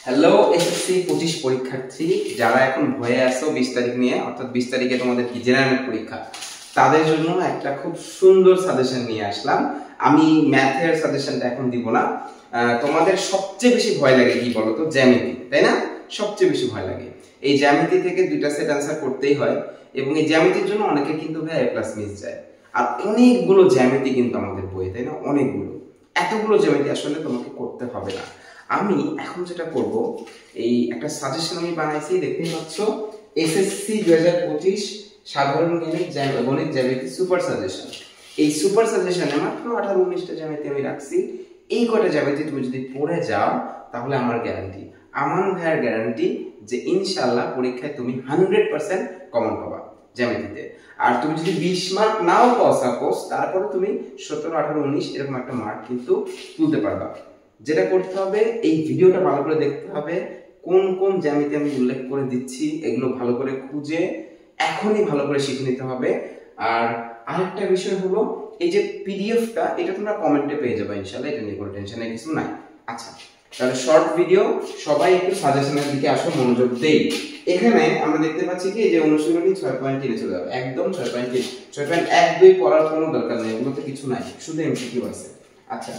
Hello SSC 25 পরীক্ষার্থী যারা এখন ভয়ে আছো 20 তারিখ নিয়ে, অর্থাৎ 20 তারিখে তোমাদের কি জেনারেল পরীক্ষা, তাদের জন্য একটা খুব সুন্দর সাজেশন নিয়ে আসলাম। আমি ম্যাথের সাজেশনটা এখন দিব না। তোমাদের সবচেয়ে বেশি ভয় লাগে কি বলো তো? জ্যামিতি, তাই না? সবচেয়ে বেশি ভয় লাগে। এই জ্যামিতি থেকে দুইটা সেট আনসার করতেই হয়, এবং এই জ্যামিতির জন্য অনেকে কিন্তু ভাই A+ মিস যায়। আর অনেকগুলো জ্যামিতি কিন্তু আমাদের বই, তাই না? অনেকগুলো, এতগুলো জ্যামিতি আসলে তোমাকে করতে হবে না। আমি এখন যেটা করব, এই একটা সাজেশন আমি বানাইছি, দেখতেই পাচ্ছ, এসএসসি 2025 সাধারণ গণিত জ্যামিতি সুপার সাজেশন। এই সুপার সাজেশনে মাত্র 18-19টা জ্যামিতি আমি রাখছি। এই কটা জ্যামিতি তুমি যদি পড়ে যাও, তাহলে আমার গ্যারান্টি, আমার ভাইয়ের গ্যারান্টি যে ইনশাআল্লাহ পরীক্ষায় তুমি 100% কমন পাবা জ্যামিতিতে। আর তুমি যদি 20 মার্ক নাও পাও সাপোজ, তারপরে তুমি 17, 18, 19 এরকম একটা মার্ক কিন্তু তুলতে পারবা। যেটা করতে হবে, এই ভিডিওটা ভালো করে দেখতে হবে, কোন কোন জ্যামিতি আমি উল্লেখ করে দিচ্ছি এগুলো ভালো করে খুঁজে এখনই ভালো করে শিখে নিতে হবে। আর আরেকটা বিষয় হলো, এই যে পিডিএফটা, এটা তোমরা কমেন্টে পেয়ে যাবে ইনশাআল্লাহ, এটা নিয়ে কোনো টেনশনের কিছু নাই। আচ্ছা, তাহলে শর্ট ভিডিও, সবাই একটু সাজেশনের দিকে আসো, মনোযোগ দেই। এখানে আমরা দেখতে পাচ্ছি কি, যে অনুশীলনী 6.3 চলে যাবে, একদম 6.3, 6.1, 2 পড়ার কোনো দরকার নেই, এগুলোতে কিছু নাই, শুধু এমসিকিউ আছে। আচ্ছা,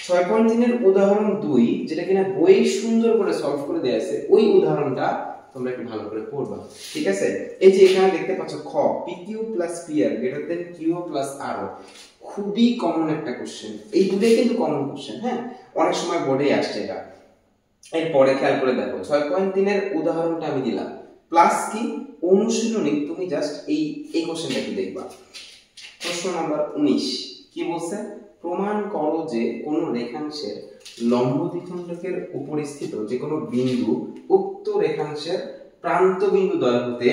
6.3 এর উদাহরণ 2, যেটা কিনা বই সুন্দর করে সলভ করে দেয়া আছে, ওই উদাহরণটা তোমরা একটু ভালো করে পড়বা, ঠিক আছে? এই যে এখানে দেখতে পাচ্ছ, খ PQ + PR > QO + RO, খুবই কমন একটা কোশ্চেন। এই দুটোই কিন্তু কমন কোশ্চেন, হ্যাঁ, অনেক সময় বোর্ডে আসছে এটা। এরপরে খেয়াল করে দেখো, 6.3 এর উদাহরণটা আমি দিলাম, প্লাস কি অনুশীলনী, তুমি জাস্ট এই কোশ্চেনটা কি দেখবা। প্রশ্ন নাম্বার 19 কি বলছে? প্রমাণ করো যে কোন রেখাংশের লম্ব দ্বিখণ্ডকের উপরিস্থিত যে কোনো বিন্দু উক্ত রেখাংশের প্রান্ত বিন্দু দ্বয় হতে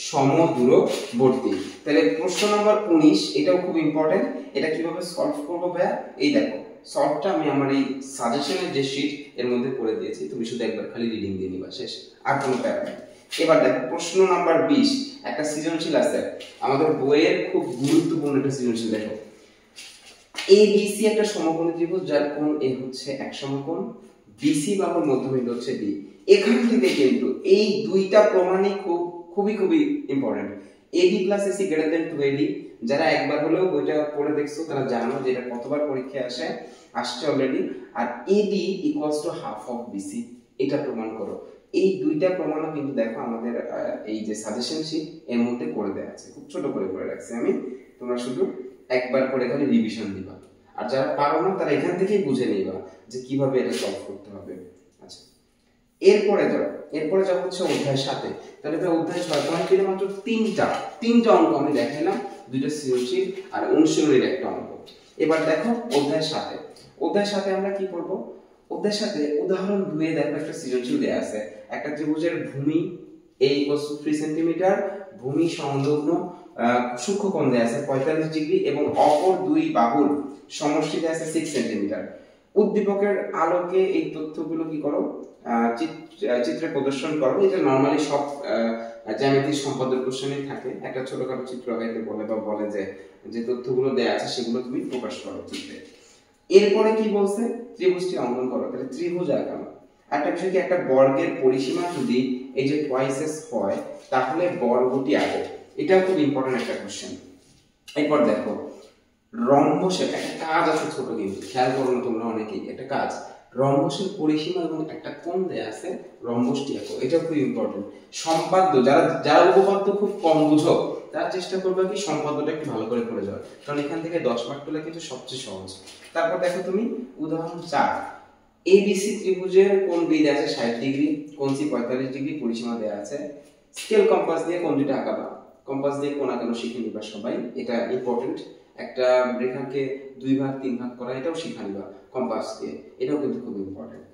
সমদূরবর্তী। তাহলে প্রশ্ন নাম্বার 19, এটাও খুব ইম্পর্টেন্ট। এটা কিভাবে সলভ করব ভাইয়া? এই দেখো, সলভটা আমি আমার এই সাজেশনের যে শীট এর মধ্যে করে দিয়েছি, তুমি শুধু একবার খালি রিডিং দিয়ে নিবা, শেষ, আর কোনো প্যারা নেই। এবার দেখো প্রশ্ন নাম্বার 20, একটা সৃজনশীল আছে, আমাদের বইয়ের খুব গুরুত্বপূর্ণ একটা সৃজনশীল। দেখো, ABC একটা সমকোণী ত্রিভুজ, যার কোণ A হচ্ছে এক সমকোণ, BC বাহুর মধ্যবিন্দু হচ্ছে D। এখান থেকে কিন্তু এই দুইটা প্রমাণই খুবই ইম্পর্টেন্ট। AD + AC > 2AD, যারা একবার হলেও বইটা পড়ে দেখছো তারা জানো যে এটা কতবার পরীক্ষায় আসছে already. R AD = half of BC, এটা প্রমাণ করো। এই দুইটা প্রমাণও কিন্তু দেখো আমাদের এই যে সাজেশন শীট এর মধ্যে করে দেওয়া আছে, খুব ছোট করে রাখছি আমি, তোমরা শুধু একবার করে খালি রিভিশন দিবা। আর যারা পারো না তারা এখান থেকেই বুঝে নিবা যে কিভাবে এটা সলভ করতে হবে। আচ্ছা, এরপরে যাও হচ্ছে অধ্যায় 7। তাহলে অধ্যায় 6.3 মাত্র তিনটা অঙ্ক আমি দেখাইলাম, দুইটা সৃজনশীল আর অনুশীলনীর একটা অঙ্ক। এবার দেখো অধ্যায় 7 আমরা কি করব? অধ্যায় 7 উদাহরণ 2 এ দেখো একটা সৃজনশীল দেয়া আছে, একটা ত্রিভুজের ভূমি A = 3 সেন্টিমিটার, ভূমি সংলগ্ন সূক্ষ্মকোণ দেয়া আছে 45 ডিগ্রি, এবং অপর দুই বাহুর সমষ্টি দেয়া আছে 6 সেন্টিমিটার। উদ্দীপকের আলোকে এই তথ্যগুলো কি করো, চিত্রে প্রদর্শন করো। এটা নরমালি সব জ্যামিতির সম্পাদক কোশ্চেনে থাকে, একটা ছোটখাটো চিত্র আঁকাইতে বলে বা বলে যে তথ্যগুলো দেয়া আছে সেগুলো তুমি প্রকাশ করো চিত্রে। এরপরে কি বলছে? ত্রিভুজটি অঙ্কন করো। তাহলে ত্রিভুজ আঁকানো। একটা বিষয় কি, একটা বর্গের পরিসীমা যদি এই যে টুয়াইসেস হয়, তাহলে বর্গটি আঁকো। এটা খুব ইম্পর্টেন্ট একটা কোশ্চেন। এরপর দেখো, রম্বসের একটা কাজ আছে ছোট, কিন্তু খেয়াল করো না তোমরা অনেকেই, একটা কাজ, রম্বসের পরিসীমা এবং একটা কোণ দেয়া আছে, রম্বসটি আঁকো। এটা খুব ইম্পর্টেন্ট। সম্পাদ্য, যারা উপপাদ্য খুব কম বুঝো, তারা চেষ্টা করবে কি সম্পাদ্যটা একটু ভালো করে করে যাওয়ার, কারণ এখান থেকে 10 মার্ক তোলা কিন্তু সবচেয়ে সহজ। তারপর দেখো তুমি উদাহরণ 4, ABC ত্রিভুজের কোণ B দেয়া আছে 60 ডিগ্রি, কোণ C 45 ডিগ্রি, পরিসীমা দেয়া আছে। স্কেল কম্পাস দিয়ে কোণ দুটো আঁকাবা। কম্পাস দিয়ে কোণ আঁকানো শিখে নিবা সবাই, এটা ইম্পর্টেন্ট। একটা রেখাকে 2 ভাগ 3 ভাগ করা, এটাও শিখে নিবা কম্পাস দিয়ে, এটাও কিন্তু খুব ইম্পর্টেন্ট।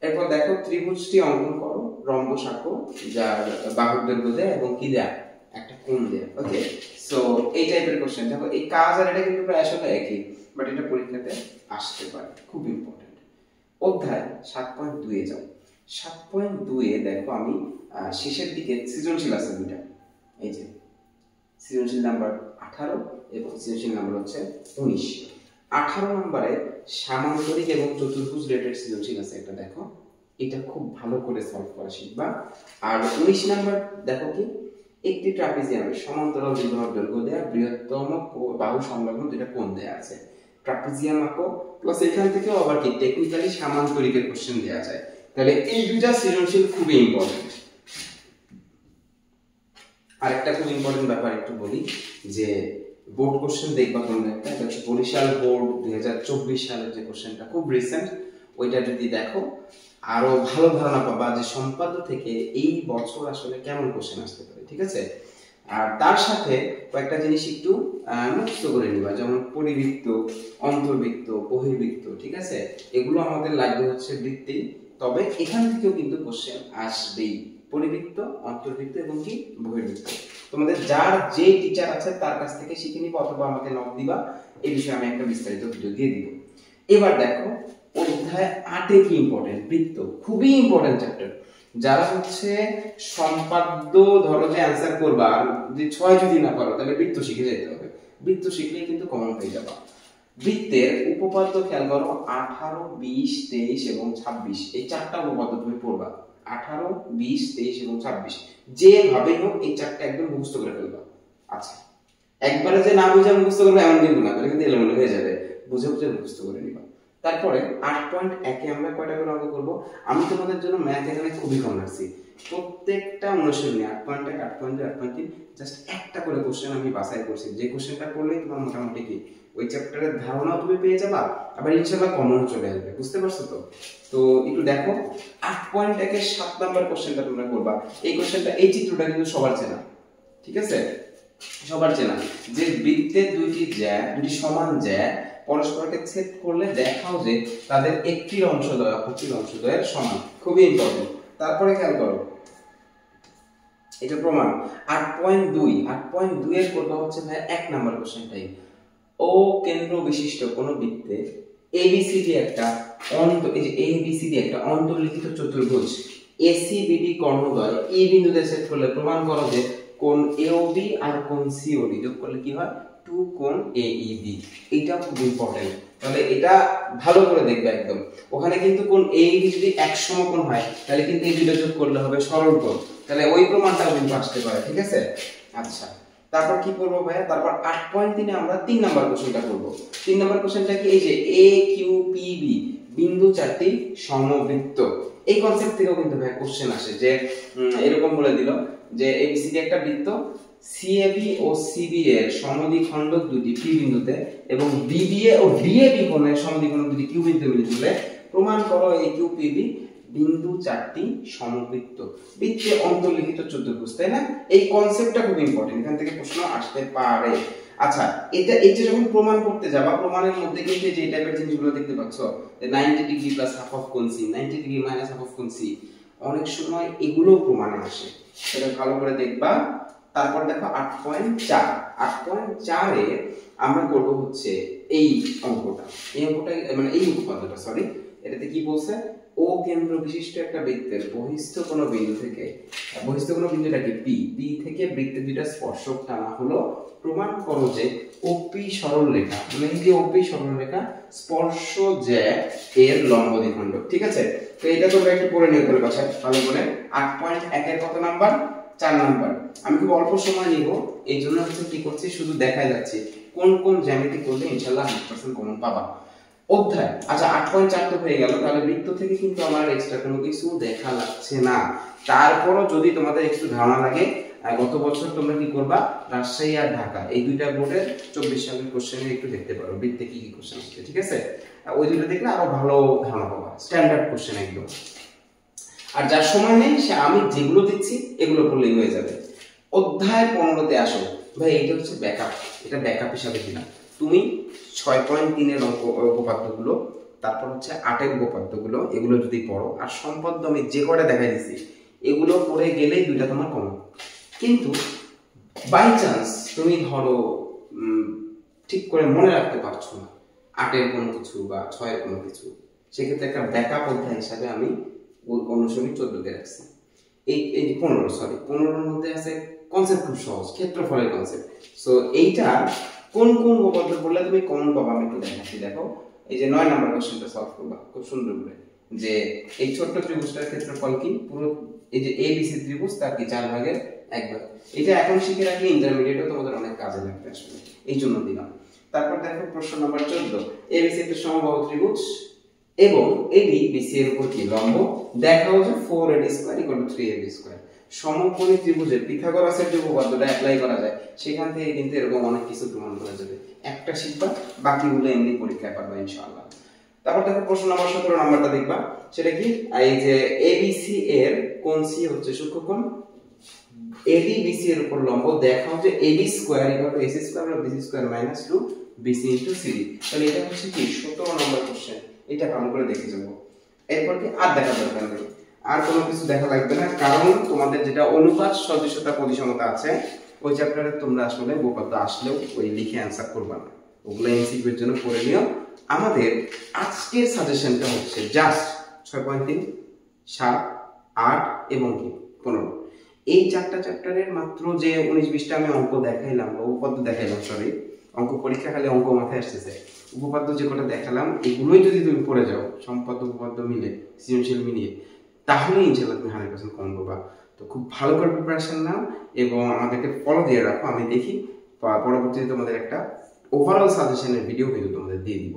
এরপর দেখো, ত্রিভুজটি অঙ্কন করো, রম্বস আঁকো, যার বাহুর দৈর্ঘ্য দেয়া এবং কি দেয়া, একটা কোণ দেয়া। ওকে, সো এই টাইপের কোশ্চেন। দেখো, এই কাজ আর এটা কিন্তু প্রায় আসলে একই, বাট এটা পরীক্ষাতে আসতে পারে, খুব ইম্পর্টেন্ট। অধ্যায় 7.2 এ যাও। 7.2 এ দেখো, আমি শেষের দিকে সৃজনশীল আছে দুইটা। এই যে সৃজনশীল নাম্বার 18 এবং সৃজনশীল নাম্বার হচ্ছে 19। 18 নম্বরে সামান্তরিক এবং চতুর্ভুজ রেটের সৃজনশীল আছে একটা, দেখো এটা খুব ভালো করে সলভ করা শিখবা। আর 19 নাম্বার দেখো কি, একটি ট্রাপিজিয়ামের সমান্তরাল দ্বিবাহুর দৈর্ঘ্য দেয়া বৃহত্তম বাহু সংলগ্ন দুইটা কোণ দেয়া আছে, ট্রাপিজিয়াম আঁকো। প্লাস এখান থেকেও আবার কি টেকনিক্যালি সামান্তরিকের কোশ্চেন দেয়া যায়। তাহলে এই দুইটা সৃজনশীল খুবই ইম্পর্টেন্ট। আরেকটা খুব ইম্পর্টেন্ট ব্যাপার একটু বলি, যে বোর্ড কোশ্চেন দেখবা তোমরা একটা, এটা হচ্ছে বরিশাল বোর্ড 2024 সালের যে কোশ্চেনটা, খুব রিসেন্ট। ওইটা যদি দেখো আরো ভালো ধারণা পাবা যে সম্পাদ্য থেকে এই বছর আসলে কেমন কোশ্চেন আসতে পারে, ঠিক আছে। আর তার সাথে কয়েকটা জিনিস একটু মুক্ত করে নিবা, যেমন পরিবৃত্ত, অন্তর্বৃত্ত, বহির্বৃত্ত, ঠিক আছে। এগুলো আমাদের লাগবে হচ্ছে বৃত্তি, তবে এখান থেকেও কিন্তু কোশ্চেন আসবেই, পরিবৃত্ত, অন্তর্বৃত্ত এবং কি বহির্বৃত্ত। তোমাদের যার যে টিচার আছে তার কাছ থেকে শিখে নিবা, অথবা আমাকে নক দিবা, এই বিষয়ে আমি একটা বিস্তারিত ভিডিও দিয়ে দিব। এবার দেখো অধ্যায় 8 কি ইম্পর্টেন্ট, বৃত্ত, খুবই ইম্পর্টেন্ট চ্যাপ্টার। যারা হচ্ছে সম্পাদ্য ধরো যে অ্যানসার করবা, আর যদি 6 যদি না পারো তাহলে বৃত্ত শিখে যেতে হবে। বৃত্ত শিখলেই কিন্তু কমন পেয়ে যাবা। বৃত্তের উপপাদ্য খেয়াল করো, 18, 20, 23 এবং 26, এই চারটা উপপাদ্য তুমি পড়বা। 18, 20, 23 এবং 26 যেভাবেই হোক এই চারটা একদম মুখস্থ করে ফেলবা। আচ্ছা, একবারে যে না বুঝে মুখস্থ করবে এমন কিন্তু না, তাহলে কিন্তু এলোমেলো হয়ে যাবে, বুঝে বুঝে মুখস্থ করে নিবা। তারপরে 8.1 আমরা কয়টা করে অঙ্ক করব? আমি তোমাদের জন্য ম্যাথ এখানে খুবই কম রাখছি, প্রত্যেকটা অনুশীলনী 8.1, 8.2, 8.3 জাস্ট একটা করে কোশ্চেন আমি বাছাই করছি, যে কোশ্চেনটা করলেই তোমার মোটামুটি কি ওই চ্যাপ্টারের ধারণাও তুমি পেয়ে যাবা, আবার ইনশাআল্লাহ কমন চলে আসবে। বুঝতে পারছো তো? তো একটু দেখো 8.1 এর 7 নাম্বার কোশ্চেনটা তোমরা করবা। এই কোশ্চেনটা, এই চিত্রটা কিন্তু সবার চেনা, ঠিক আছে, সবার চেনা, যে বৃত্তের দুইটি সমান জ্যা পরস্পরকে ছেদ করলে দেখাও যে তাদের একটির অংশদ্বয় অপরটির অংশদ্বয়ের সমান। খুবই ইম্পর্টেন্ট। তারপরে খেয়াল করো, এটা প্রমাণ। 8.2 এর করবা হচ্ছে ভাই 1 নাম্বার কোশ্চেনটাই, ও কেন্দ্র বিশিষ্ট কোন বৃত্তে এবিসিডি একটা অন্তর্লিখিত চতুর্ভুজ এসিবিডি কর্ণদ্বয় এই বিন্দুতে ছেদ করলে প্রমাণ করো যে কোণ এওবি আর কোণ সিওডি যোগ করলে কি হয়, 2 কোণ এইবি। এটা খুব ইম্পর্টেন্ট, তাহলে এটা ভালো করে দেখবে একদম। ওখানে কিন্তু কোণ এইবি যদি এক সমকোণ হয় তাহলে কিন্তু এই দুটো যোগ করলে হবে সরল কোণ, তাহলে ওই প্রমাণটাও কিন্তু আসতে পারে, ঠিক আছে। আচ্ছা, তারপর কি করব ভাইয়া? তারপর 8.3 এ আমরা 3 নাম্বার কোশ্চেনটা করব। 3 নাম্বার কোশ্চেনটা কি, এই যে এ কিউ পি বি বিন্দু চারটি সমবৃত্ত, এই কনসেপ্ট থেকেও কিন্তু ভাই কোশ্চেন আসে, যে এরকম বলে দিল যে এবিসিডি একটা বৃত্ত, সিএবি ও সিবি এর সমদ্বিখণ্ড দুটি পি বিন্দুতে এবং বিবিএ ও ডিএবি কোণের সমদ্বিখণ্ড দুটি কিউ বিন্দুতে মিলিত হলে প্রমাণ করো এই কিউ পিবি বিন্দু চারটি সমবৃত্ত বৃত্তে অন্তর্লিখিত চতুর্ভুজ, তাই না? এই কনসেপ্টটা খুব ইম্পর্টেন্ট, এখান থেকে প্রশ্ন আসতে পারে। আচ্ছা, এটা যখন প্রমাণ করতে যাবা, প্রমাণের মধ্যে কিন্তু যে টাইপের জিনিসগুলো দেখতে পাচ্ছ, 90 ডিগ্রি প্লাস হাফ অফ কোণ C, 90 degree minus half of কোণ সি, অনেক সময় এগুলো প্রমাণে আসে, সেটা ভালো করে দেখবা। তারপর দেখো 8.4 এ আমরা করব হচ্ছে এই অঙ্কটা, মানে এই উপপাদ্যটা, সরি, এটাতে কি বলছে, ও কেন্দ্র বিশিষ্ট একটা বৃত্তের বহিস্থ কোন বিন্দু থেকে, বহিস্থ কোন বিন্দুটাকে পি থেকে বৃত্তের দুইটা স্পর্শক টানা হলো, প্রমাণ করো যে ওপি সরল রেখা, মানে এই যে ওপি সরল রেখা স্পর্শ জ্যা এর লম্ব দ্বিখণ্ড, ঠিক আছে। তো এটা তোমরা একটু পড়ে নিও তাহলে বাসায় ভালো করে। 8.1 এর কত নাম্বার? 4 নাম্বার। আমি খুব অল্প সময় নিব, এই জন্য হচ্ছে কি করছি, শুধু দেখাই যাচ্ছে কোন কোন জ্যামিতি করলে ইনশাআল্লাহ 100% কমন পাবা। অধ্যায়, আচ্ছা 8.4 তো হয়ে গেল, তাহলে বৃত্ত থেকে কিন্তু আমার এক্সট্রা কোনো কিছু দেখা লাগছে না। তারপরও যদি তোমাদের একটু ধারণা লাগে, গত বছর তোমরা কি করবা, রাজশাহী আর ঢাকা এই দুইটা বোর্ডের 24 সালের কোশ্চেনে একটু দেখতে পারো বৃত্তে কি কি কোশ্চেন আসছে, ঠিক আছে। ওই দুটো দেখলে আরো ভালো ধারণা পাবা, স্ট্যান্ডার্ড কোশ্চেন একদম। আর যার সময় নেই সে আমি যেগুলো দিচ্ছি এগুলো করলেই হয়ে যাবে। অধ্যায় 15-তে আসো ভাই, এটা হচ্ছে ব্যাকআপ, এটা ব্যাকআপ হিসাবে দিলাম। তুমি 6.3 এর উপপাদ্যগুলো, তারপর হচ্ছে 8 এর উপপাদ্যগুলো, এগুলো যদি পড়ো, আর সম্পাদ্য আমি যে কটা দেখাই দিচ্ছি এগুলো পড়ে গেলেই দুইটা তোমার কমন। কিন্তু বাই চান্স তুমি ধরো ঠিক করে মনে রাখতে পারছো না 8 এর কোনো কিছু বা 6 এর কোনো কিছু, সেক্ষেত্রে একটা ব্যাকআপ অধ্যায় হিসাবে আমি অনুশীলনী 14-তে রাখছি। এই 15-এর মধ্যে আছে কনসেপ্ট খুব সহজ, ক্ষেত্রফলের কনসেপ্ট। সো এইটা কোন কোন উপপাদ্য পড়লে তুমি কমন পাবা আমি একটু দেখাচ্ছি। দেখো এই যে 9 নাম্বার কোশ্চেনটা সলভ করবা খুব সুন্দর করে। যে এই ছোট্ট ত্রিভুজটার ক্ষেত্রফল কি, পুরো এই যে এবিসি ত্রিভুজ তার কি 4 ভাগের 1 ভাগ। এটা এখন শিখে রাখলে ইন্টারমিডিয়েটও তোমাদের অনেক কাজে লাগবে আসলে, এই জন্য দিলাম। তারপর দেখো প্রশ্ন নম্বর 14, এবিসি একটা সমবাহু ত্রিভুজ এবং এডি বিসি এর উপর কি লম্ব, দেখাও যে 4AD স্কয়ার = 3AB স্কয়ার। সমকোণী ত্রিভুজের পিথাগোরাসের যে উপপাদ্যটা অ্যাপ্লাই করা যায় সেখান থেকে কিন্তু এরকম অনেক কিছু প্রমাণ করা যাবে। একটা শিখবা, বাকিগুলো এমনি পরীক্ষায় পারবা ইনশাআল্লাহ। তারপর দেখো প্রশ্ন নম্বর 17 নাম্বারটা দেখবা, সেটা কি, এই যে এবিসি এর কোণ সি হচ্ছে সূক্ষ্মকোণ, এডি বিসি এর উপর লম্ব, দেখাও যে AB square = AC square + BC square - 2 BC * CD। তাহলে এটা হচ্ছে কি 17 নম্বর কোশ্চেন, এটা ভালো করে দেখে যাবো। এরপর কি আর দেখা দরকার নেই, আর কোনো কিছু দেখা লাগবে না, কারণ তোমাদের যেটা অনুপাত সদৃশতা প্রতিসমতা আছে ওই চ্যাপ্টারে তোমরা আসলে উপপাদ্য আসলেও ওই লিখে অ্যানসার করবা না, ওগুলো এমসিকিউ এর জন্য পড়ে নিও। আমাদের আজকের সাজেশনটা হচ্ছে জাস্ট 6.3, 7, 8 এবং কি 15, এই চারটা চ্যাপ্টারের মাত্র যে 19-20টা আমি অঙ্ক দেখাইলাম বা উপপাদ্য দেখাইলাম, সরি অঙ্ক পরীক্ষা খালি অঙ্ক মাথায় আসতেছে, উপপাদ্য যে কটা দেখালাম এগুলোই যদি তুমি পড়ে যাও সম্পাদ্য উপপাদ্য মিলে সৃজনশীল মিলিয়ে, তাহলে ইনশাআল্লাহ তুমি 100% কম পাবা। তো খুব ভালো করে প্রিপারেশন নাও এবং আমাদেরকে ফলো দিয়ে রাখো, আমি দেখি পরবর্তীতে তোমাদের একটা ওভারঅল সাজেশনের ভিডিও কিন্তু তোমাদের দিয়ে দিব।